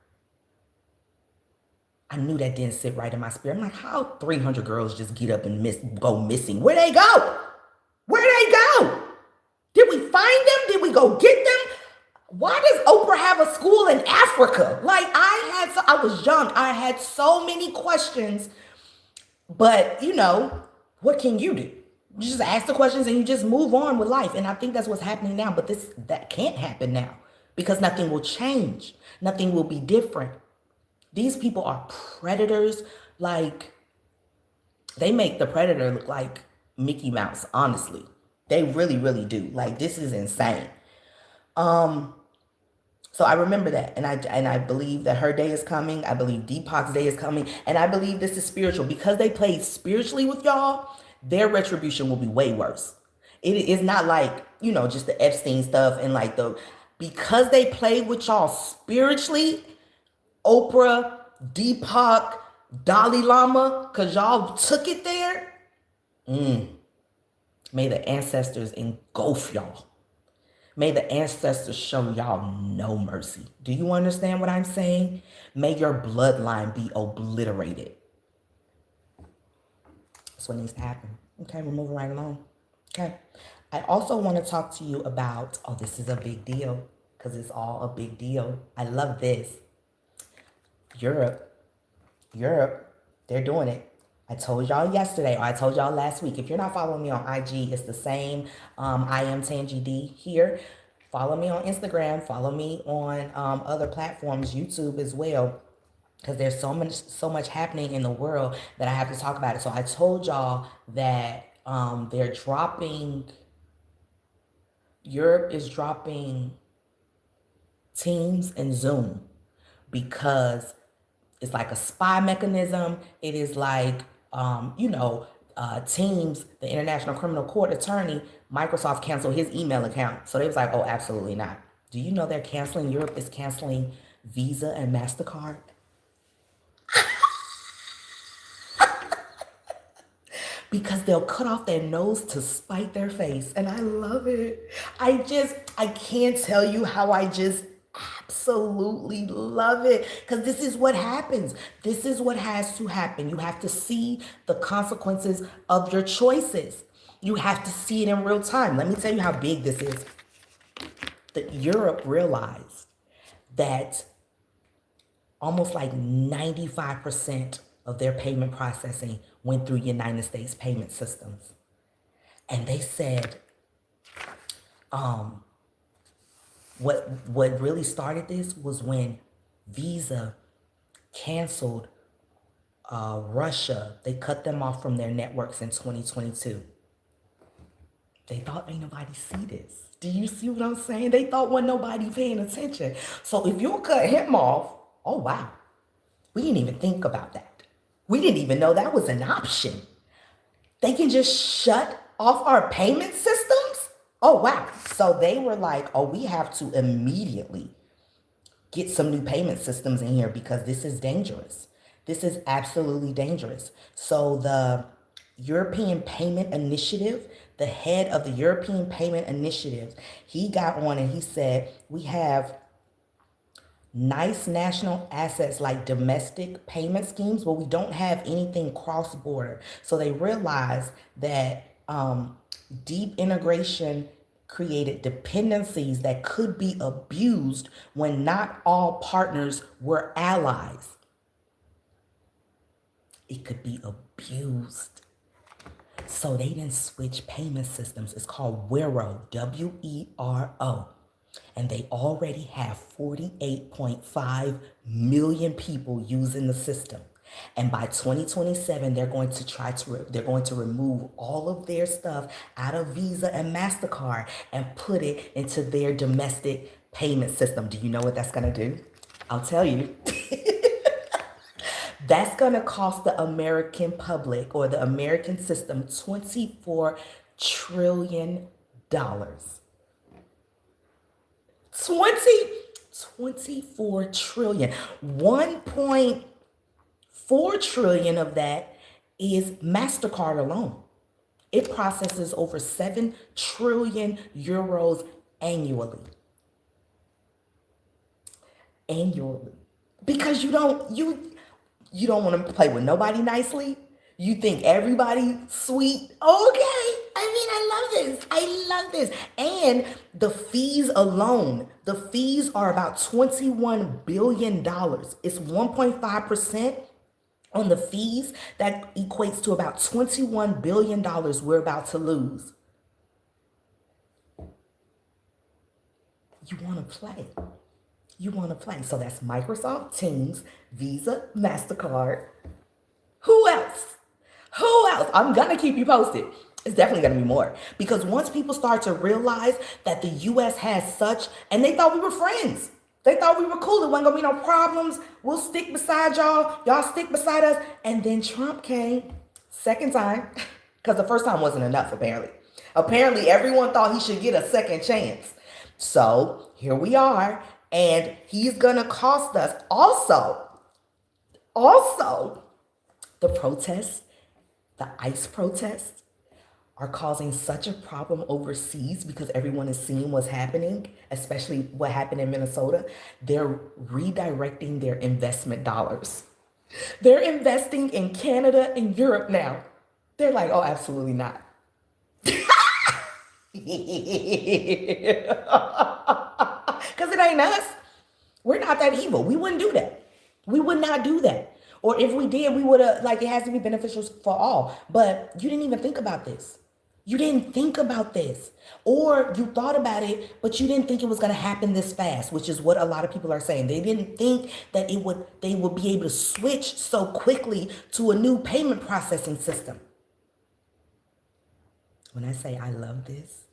I knew that didn't sit right in my spirit. I'm like, how 300 girls just get up and go missing? Where they go? Where they go? Did we find them? Did we go get them? Why does Oprah have a school in Africa? Like I was young. I had so many questions, but what can you do? You just ask the questions and you just move on with life. And I think that's what's happening now. But that can't happen now because nothing will change. Nothing will be different. These people are predators. Like, they make the predator look like Mickey Mouse, honestly. They really, really do. Like, this is insane. So I remember that, and I believe that her day is coming. I believe Deepak's day is coming, and I believe this is spiritual because they played spiritually with y'all. Their retribution will be way worse. It is not like just the Epstein stuff and like because they played with y'all spiritually. Oprah, Deepak, Dalai Lama, because y'all took it there. May the ancestors engulf y'all. May the ancestors show y'all no mercy. Do you understand what I'm saying? May your bloodline be obliterated. That's what needs to happen. Okay, we're moving right along. Okay. I also want to talk to you about, this is a big deal because it's all a big deal. I love this. Europe, they're doing it. I told y'all yesterday, or I told y'all last week. If you're not following me on IG, it's the same. I am Tangi D here. Follow me on Instagram. Follow me on other platforms, YouTube as well, because there's so much happening in the world that I have to talk about it. So I told y'all that they're dropping. Europe is dropping Teams and Zoom because it's like a spy mechanism. It is like, Teams, the International Criminal Court attorney, Microsoft canceled his email account. So they was like, oh, absolutely not. Do you know they're canceling, Europe is canceling Visa and MasterCard? Because they'll cut off their nose to spite their face. And I love it. I can't tell you how I just absolutely love it, because this is what happens. This is what has to happen. You have to see the consequences of your choices. You have to see it in real time. Let me tell you how big this is. That Europe realized that almost like 95% of their payment processing went through United States payment systems. And they said, what really started this was when Visa canceled Russia. They cut them off from their networks in 2022. They thought ain't nobody see this. Do you see what I'm saying? They thought wasn't nobody paying attention. So if you cut him off, oh wow, we didn't even think about that. We didn't even know that was an option. They can just shut off our payment systems? Oh, wow. So they were like, oh, we have to immediately get some new payment systems in here because this is dangerous. This is absolutely dangerous. So the European Payment Initiative, the head of the European Payment Initiative, he got on and he said, we have nice national assets like domestic payment schemes, but we don't have anything cross-border. So they realized that deep integration created dependencies that could be abused when not all partners were allies. It could be abused. So they didn't switch payment systems. It's called Wero, W-E-R-O. And they already have 48.5 million people using the system. And by 2027, they're going to remove all of their stuff out of Visa and MasterCard and put it into their domestic payment system. Do you know what that's going to do? I'll tell you. That's going to cost the American public or the American system $24 trillion. 24 trillion. 1.4 trillion of that is MasterCard alone. It processes over 7 trillion euros annually. Because You don't want to play with nobody nicely. You think everybody sweet. Okay. I mean, I love this. I love this. And the fees alone, the fees are about $21 billion. It's 1.5% on the fees. That equates to about $21 billion we're about to lose. You want to play. You want to play. So that's Microsoft Teams, Visa, MasterCard. Who else? Who else? I'm going to keep you posted. It's definitely going to be more. Because once people start to realize that the U.S. has such, and they thought we were friends. They thought we were cool. It wasn't going to be no problems. We'll stick beside y'all. Y'all stick beside us. And then Trump came, second time, because the first time wasn't enough, apparently. Apparently, everyone thought he should get a second chance. So here we are. And he's going to cost us also, the protests, the ICE protests are causing such a problem overseas because everyone is seeing what's happening, especially what happened in Minnesota. They're redirecting their investment dollars. They're investing in Canada and Europe now. They're like, oh, absolutely not. Because it ain't us. We're not that evil. We wouldn't do that. We would not do that. Or if we did, we would have, like, it has to be beneficial for all. But you didn't even think about this. You didn't think about this. Or you thought about it, but you didn't think it was going to happen this fast, which is what a lot of people are saying. They didn't think that they would be able to switch so quickly to a new payment processing system. When I say I love this,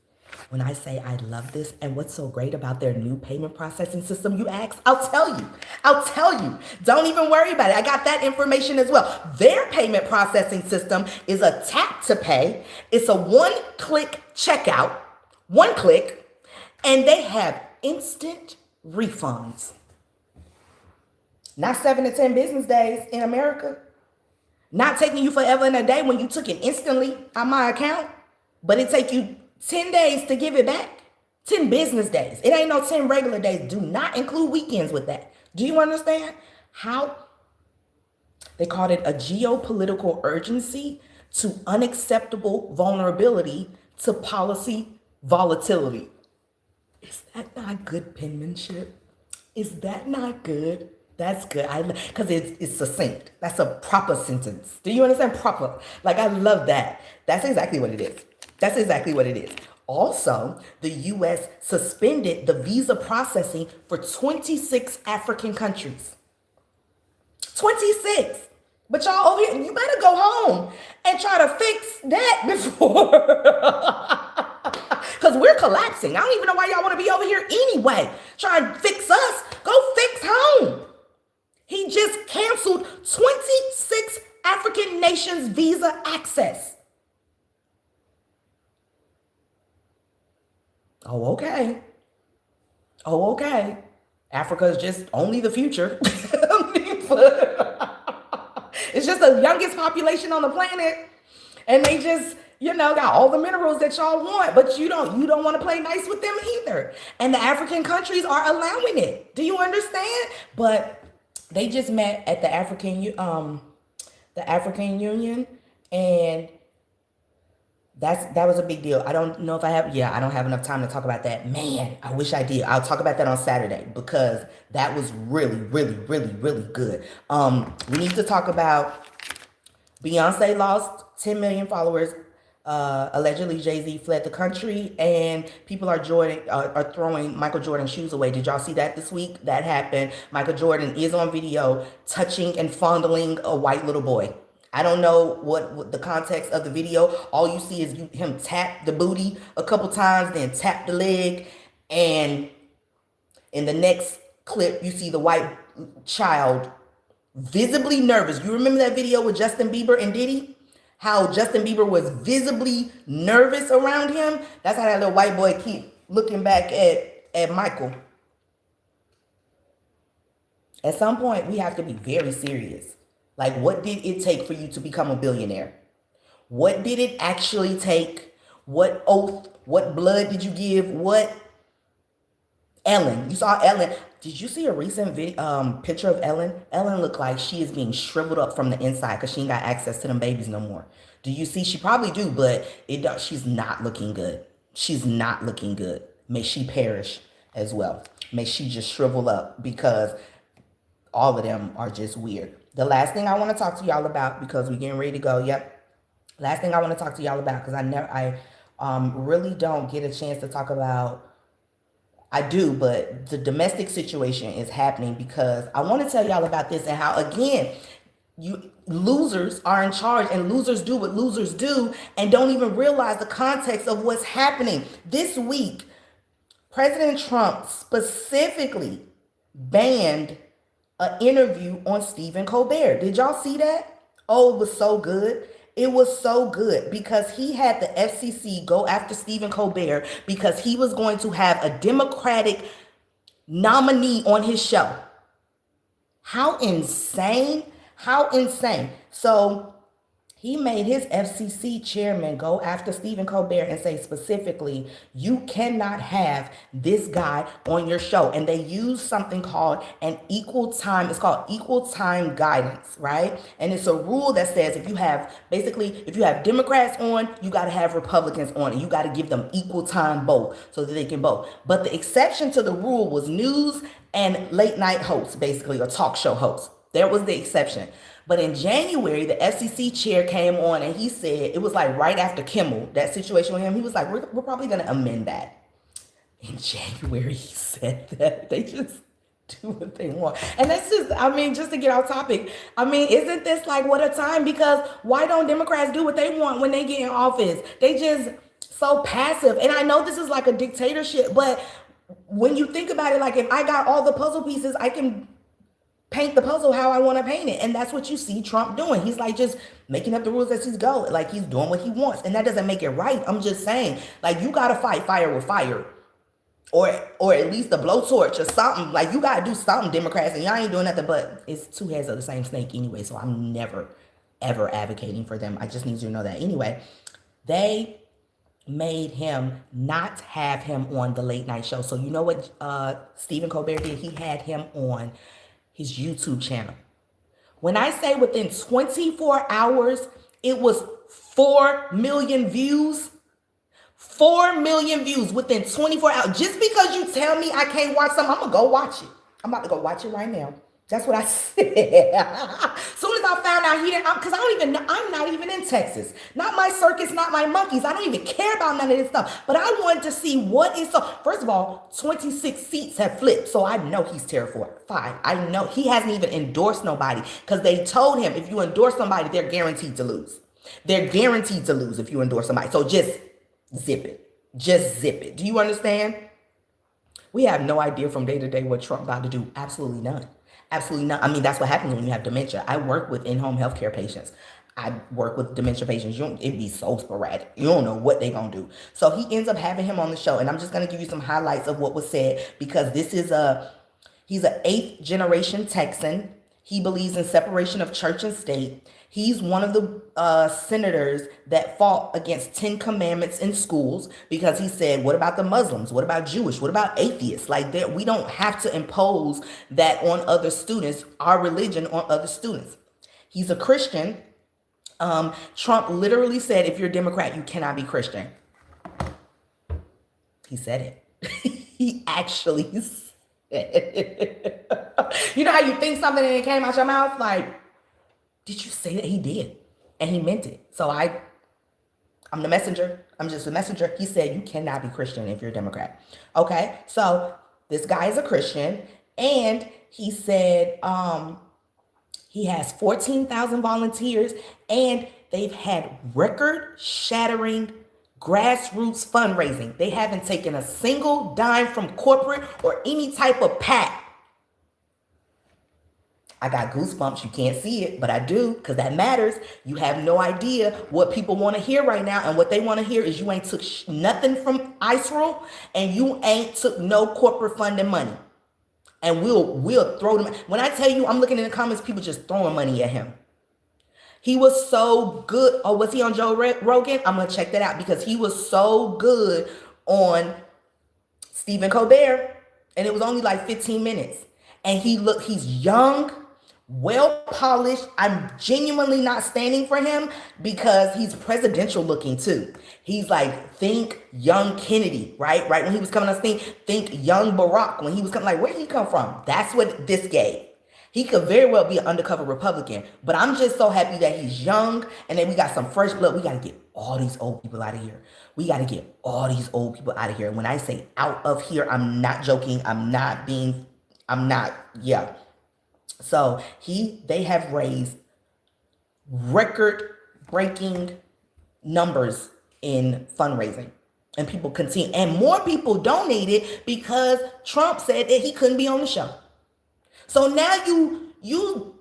and what's so great about their new payment processing system, you ask? I'll tell you. Don't even worry about it. I got that information as well. Their payment processing system is a tap to pay. It's a one-click checkout, one click, and they have instant refunds. Not 7 to 10 business days in America. Not taking you forever and a day when you took it instantly on my account, but it take you 10 days to give it back. 10 business days. It ain't no 10 regular days. Do not include weekends with that. Do you understand how they called it a geopolitical urgency to unacceptable vulnerability to policy volatility? Is that not good penmanship? Is that not good? That's good. Because it's succinct. That's a proper sentence. Do you understand? Proper. Like, I love that. That's exactly what it is. That's exactly what it is. Also, the U.S. suspended the visa processing for 26 African countries. 26. But y'all over here, you better go home and try to fix that before. Because we're collapsing. I don't even know why y'all want to be over here anyway. Trying to fix us. Go fix home. He just canceled 26 African nations' visa access. Oh, okay. Africa is just only the future. It's just the youngest population on the planet. And they just, got all the minerals that y'all want, but you don't want to play nice with them either. And the African countries are allowing it. Do you understand? But they just met at the African Union, and that was a big deal. I don't know if I don't have enough time to talk about that. Man, I wish I did. I'll talk about that on Saturday because that was really, really, really, really good. We need to talk about Beyonce lost 10 million followers. Allegedly, Jay-Z fled the country, and people are throwing Michael Jordan shoes away. Did y'all see that this week? That happened. Michael Jordan is on video touching and fondling a white little boy. I don't know what the context of the video. All you see is him tap the booty a couple times, then tap the leg. And in the next clip, you see the white child visibly nervous. You remember that video with Justin Bieber and Diddy? How Justin Bieber was visibly nervous around him? That's how that little white boy keep looking back at Michael. At some point, we have to be very serious. Like, what did it take for you to become a billionaire? What did it actually take? What oath, what blood did you give? Ellen. You saw Ellen. Did you see a recent picture of Ellen? Ellen looked like she is being shriveled up from the inside because she ain't got access to them babies no more. Do you see? She probably do, but she's not looking good. She's not looking good. May she perish as well. May she just shrivel up because all of them are just weird. The last thing I want to talk to y'all about, because we're getting ready to go. Yep. Last thing I want to talk to y'all about, because I really don't get a chance to talk about. I do, but the domestic situation is happening because I want to tell y'all about this and how, again, you losers are in charge and losers do what losers do and don't even realize the context of what's happening. This week, President Trump specifically banned an interview on Stephen Colbert. Did y'all see that? Oh, it was so good. It was so good because he had the FCC go after Stephen Colbert because he was going to have a Democratic nominee on his show. How insane? How insane. So he made his FCC chairman go after Stephen Colbert and say specifically, you cannot have this guy on your show. And they use something called an equal time. It's called equal time guidance, right? And it's a rule that says if you have Democrats on, you got to have Republicans on, and you got to give them equal time both so that they can vote. But the exception to the rule was news and late night hosts, basically, or talk show hosts. There was the exception. But in January, the FCC chair came on and he said, it was like right after Kimmel, that situation with him, he was like, we're probably going to amend that. In January, he said that. They just do what they want. And that's just, just to get off topic, isn't this like what a time? Because why don't Democrats do what they want when they get in office? They just so passive. And I know this is like a dictatorship, but when you think about it, like if I got all the puzzle pieces, I can paint the puzzle how I want to paint it. And that's what you see Trump doing. He's like just making up the rules as he's going. Like he's doing what he wants. And that doesn't make it right. I'm just saying, like, you got to fight fire with fire. Or at least a blowtorch or something. Like you got to do something, Democrats. And y'all ain't doing nothing, but it's two heads of the same snake anyway. So I'm never, ever advocating for them. I just need you to know that. Anyway, they made him not have him on the late night show. So you know what Stephen Colbert did? He had him on his YouTube channel. When I say within 24 hours, it was 4 million views. 4 million views within 24 hours. Just because you tell me I can't watch something, I'm going to go watch it. I'm about to go watch it right now. That's what I said. Soon as I found out he didn't, because I don't even know, I'm not even in Texas. Not my circus, not my monkeys. I don't even care about none of this stuff. But I wanted to see what is so. First of all, 26 seats have flipped. So I know he's terrified. I know he hasn't even endorsed nobody because they told him if you endorse somebody, they're guaranteed to lose. They're guaranteed to lose if you endorse somebody. So just zip it. Just zip it. Do you understand? We have no idea from day to day what Trump about to do. Absolutely none. Absolutely not. That's what happens when you have dementia. I work with in-home healthcare patients. I work with dementia patients. It'd be so sporadic. You don't know what they're going to do. So he ends up having him on the show. And I'm just going to give you some highlights of what was said because he's an 8th generation Texan. He believes in separation of church and state. He's one of the senators that fought against 10 commandments in schools because he said, what about the Muslims? What about Jewish? What about atheists? Like that, we don't have to impose that on other students, our religion on other students. He's a Christian. Trump literally said, if you're a Democrat, you cannot be Christian. He said it. He actually said it. You know how you think something and it came out your mouth? Like, did you say that? He did. And he meant it. So I'm the messenger. I'm just a messenger. He said, you cannot be Christian if you're a Democrat. Okay. So this guy is a Christian. And he said he has 14,000 volunteers. And they've had record-shattering grassroots fundraising. They haven't taken a single dime from corporate or any type of PAC. I got goosebumps. You can't see it, but I do because that matters. You have no idea what people want to hear right now. And what they want to hear is you ain't took nothing from ISRAEL and you ain't took no corporate funding money. And we'll throw them. When I tell you, I'm looking in the comments, people just throwing money at him. He was so good. Oh, was he on Joe Rogan? I'm going to check that out because he was so good on Stephen Colbert. and it was only like 15 minutes. And he's young, well polished. I'm genuinely not standing for him because he's presidential looking too. He's like, think young Kennedy, right? Right when he was coming on scene, think young Barack when he was coming. Like, where did he come from? That's what this gave. He could very well be an undercover Republican, but I'm just so happy that he's young and then we got some fresh blood. We got to get all these old people out of here. We got to get all these old people out of here. When I say out of here, I'm not joking. Yeah. So they have raised record breaking numbers in fundraising. And people continue, and more people donated because Trump said that he couldn't be on the show. So now you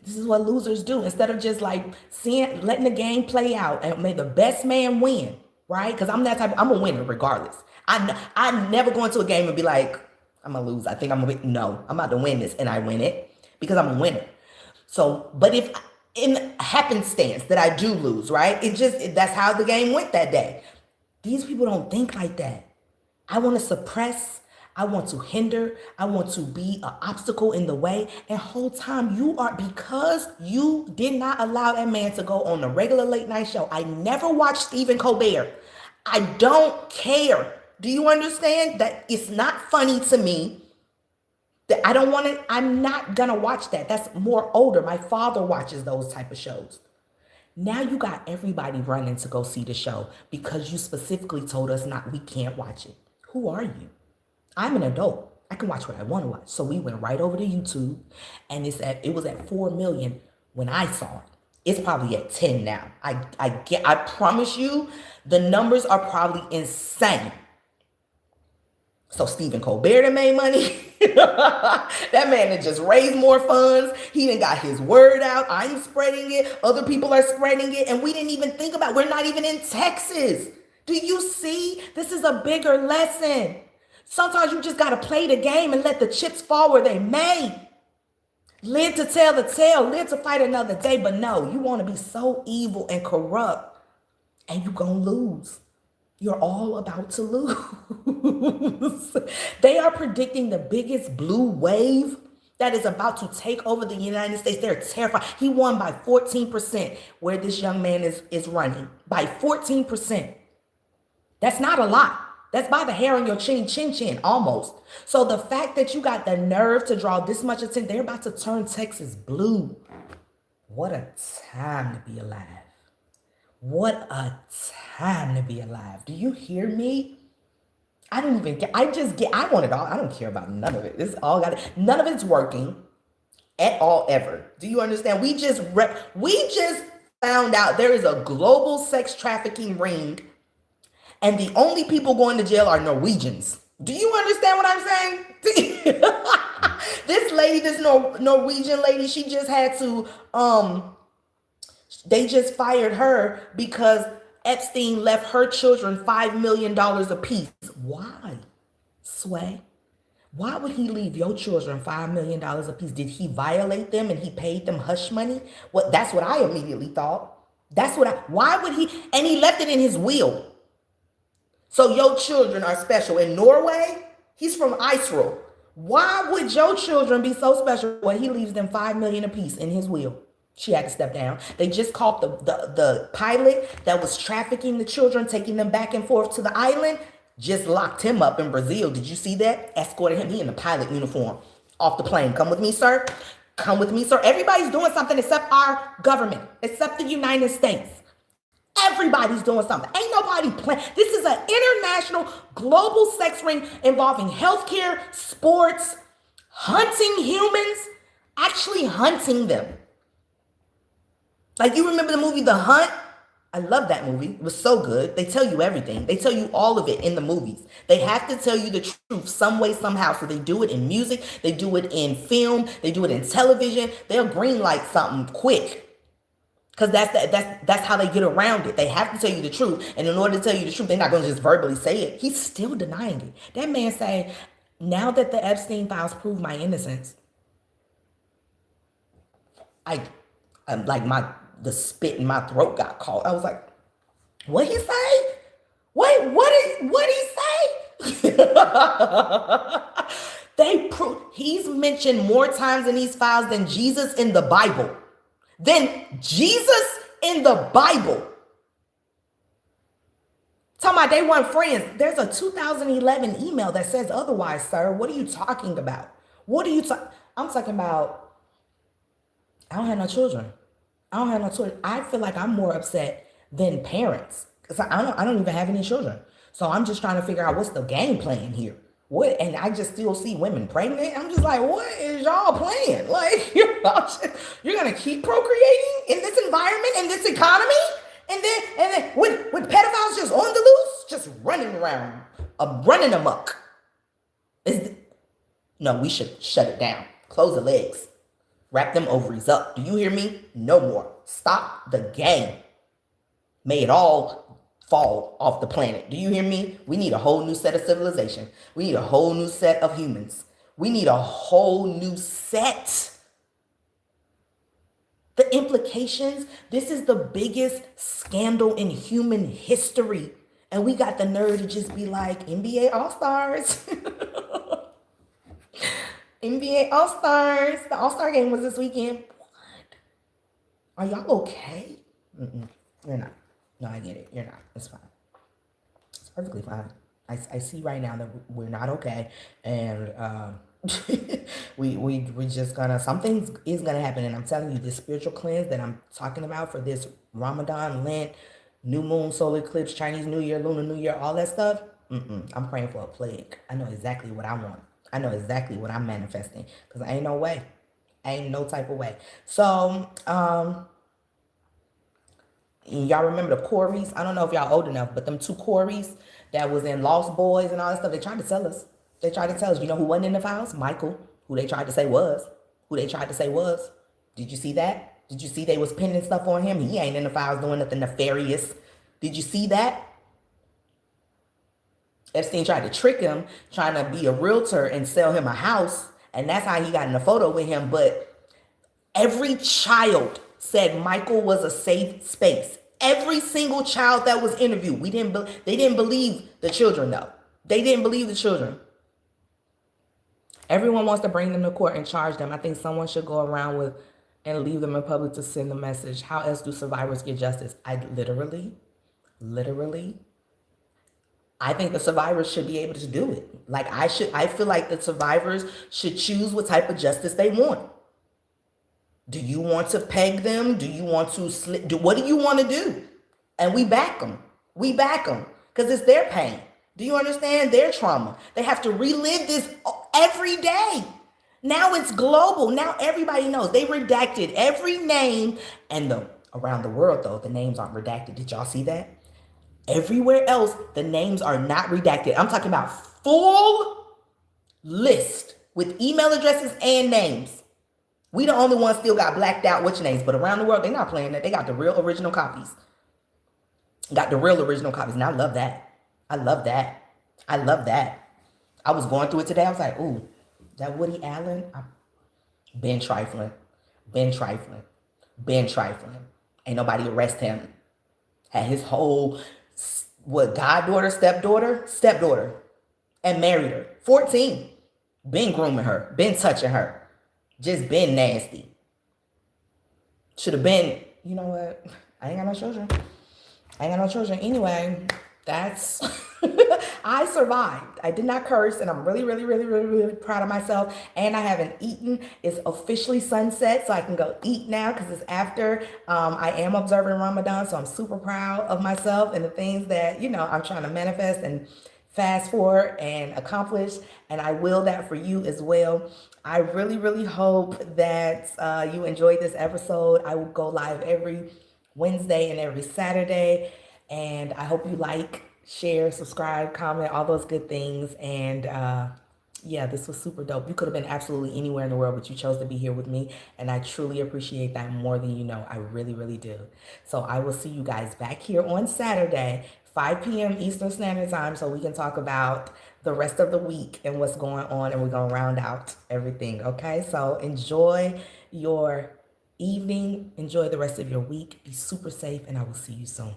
this is what losers do. Instead of just like letting the game play out and may the best man win, right? Because I'm that type I'm a winner regardless. I never go into a game and be like, I'm gonna lose. I think I'm gonna win. No, I'm about to win this, and I win it because I'm a winner. So, but if in happenstance that I do lose, right? That's how the game went that day. These people don't think like that. I want to suppress. I want to hinder. I want to be an obstacle in the way. And whole time because you did not allow that man to go on a regular late night show. I never watched Stephen Colbert. I don't care. Do you understand that it's not funny to me? That I'm not gonna watch that. That's more older. My father watches those type of shows. Now you got everybody running to go see the show because you specifically told us we can't watch it. Who are you? I'm an adult. I can watch what I want to watch. So we went right over to YouTube, and it was at 4 million when I saw it. It's probably at 10 now. I promise you, the numbers are probably insane. So Stephen Colbert done made money. That man had just raised more funds. He done got his word out. I'm spreading it. Other people are spreading it. And we didn't even think about it. We're not even in Texas. Do you see? This is a bigger lesson. Sometimes you just got to play the game and let the chips fall where they may. Live to tell the tale. Live to fight another day. But no, you want to be so evil and corrupt, and you're going to lose. You're all about to lose. They are predicting the biggest blue wave that is about to take over the United States. They're terrified. He won by 14% where this young man is running. By 14%. That's not a lot. That's by the hair on your chin, almost. So the fact that you got the nerve to draw this much attention, they're about to turn Texas blue. What a time to be alive. What a time to be alive. Do you hear me? I don't even get, I want it all. I don't care about none of it. None of it's working at all ever. Do you understand? We just found out there is a global sex trafficking ring, and the only people going to jail are Norwegians. Do you understand what I'm saying? This lady, this Norwegian lady, she just had to, they just fired her because Epstein left her children $5 million apiece. Why, Sway? Why would he leave your children $5 million apiece? Did he violate them and he paid them hush money? That's what I immediately thought. Why would he? And he left it in his will. So your children are special. In Norway, he's from Israel. Why would your children be so special when he leaves them $5 million apiece in his will? She had to step down. They just caught the pilot that was trafficking the children, taking them back and forth to the island. Just locked him up in Brazil. Did you see that? Escorted him. He in the pilot uniform off the plane. Come with me, sir. Come with me, sir. Everybody's doing something except our government, except the United States. Everybody's doing something. Ain't nobody playing. This is an international global sex ring involving healthcare, sports, hunting humans, actually hunting them. Like, you remember the movie The Hunt? I love that movie. It was so good. They tell you everything. They tell you all of it in the movies. They have to tell you the truth some way, somehow. So they do it in music. They do it in film. They do it in television. They'll greenlight something quick. Because that's how they get around it. They have to tell you the truth. And in order to tell you the truth, they're not going to just verbally say it. He's still denying it. That man saying, now that the Epstein files prove my innocence, I'm like the spit in my throat got caught. I was like, what he say? Wait, what he say? He's mentioned more times in these files than Jesus in the Bible. In the Bible. Talking about they weren't friends. There's a 2011 email that says otherwise, sir. What are you talking about? I'm talking about, I don't have no children. I feel like I'm more upset than parents. Because I don't even have any children. So I'm just trying to figure out what's the game plan here. And I just still see women pregnant. I'm just like, what is y'all playing? Like, you're gonna keep procreating in this environment, in this economy? And then with pedophiles just on the loose, just running around, running amok. No, we should shut it down. Close the legs. Wrap them ovaries up. Do you hear me? No more. Stop the game. May it all fall off the planet. Do you hear me? We need a whole new set of civilization. We need a whole new set of humans. We need a whole new set. The implications, this is the biggest scandal in human history. And we got the nerve to just be like, NBA All-Stars. NBA All-Stars. The All-Star game was this weekend. What? Are y'all okay? You're not. No, I get it. You're not. It's fine. It's perfectly fine. I see right now that we're not okay. And we just gonna, something is gonna happen. And I'm telling you, this spiritual cleanse that I'm talking about for this Ramadan, Lent, new moon, solar eclipse, Chinese New Year, Lunar New Year, all that stuff. I'm praying for a plague. I know exactly what I want. I know exactly what I'm manifesting, because I ain't no way. Ain't no type of way. So, y'all remember the Corys? I don't know if y'all old enough, but them two Corys that was in Lost Boys and all that stuff, they tried to tell us. You know who wasn't in the files? Michael, who they tried to say was. Did you see that? Did you see they was pinning stuff on him? He ain't in the files doing nothing nefarious. Did you see that? Epstein tried to trick him, trying to be a realtor and sell him a house. And that's how he got in a photo with him. But every child said Michael was a safe space. Every single child that was interviewed. They didn't believe the children, though. They didn't believe the children. Everyone wants to bring them to court and charge them. I think someone should go around with and leave them in public to send the message. How else do survivors get justice? I think the survivors should be able to do it. I feel like the survivors should choose what type of justice they want. Do you want to peg them? Do you want to what do you want to do? And we back them. Because it's their pain. Do you understand? Their trauma. They have to relive this every day. Now it's global. Now everybody knows. They redacted every name. And around the world, though, the names aren't redacted. Did y'all see that? Everywhere else, the names are not redacted. I'm talking about full list with email addresses and names. We the only ones still got blacked out which names, but around the world, they're not playing that. They got the real original copies. And I love that. I love that. I was going through it today. I was like, ooh, that Woody Allen, been trifling. Ain't nobody arrest him. Had his whole, goddaughter, stepdaughter, and married her. 14. Been grooming her, been touching her. Just been nasty. Should have been, you know what? I ain't got no children. Anyway, that's, I survived. I did not curse, and I'm really, really, really, really, really proud of myself. And I haven't eaten. It's officially sunset, so I can go eat now because it's after. I am observing Ramadan, so I'm super proud of myself and the things that, I'm trying to manifest and fast forward and accomplish. And I will that for you as well. I really, really hope that you enjoyed this episode. I will go live every Wednesday and every Saturday. And I hope you like, share, subscribe, comment, all those good things. And yeah, this was super dope. You could have been absolutely anywhere in the world, but you chose to be here with me. And I truly appreciate that more than you know. I really, really do. So I will see you guys back here on Saturday, 5 p.m. Eastern Standard Time, so we can talk about the rest of the week and what's going on. And we're going to round out everything. Okay, so enjoy your evening. Enjoy the rest of your week. Be super safe, and I will see you soon.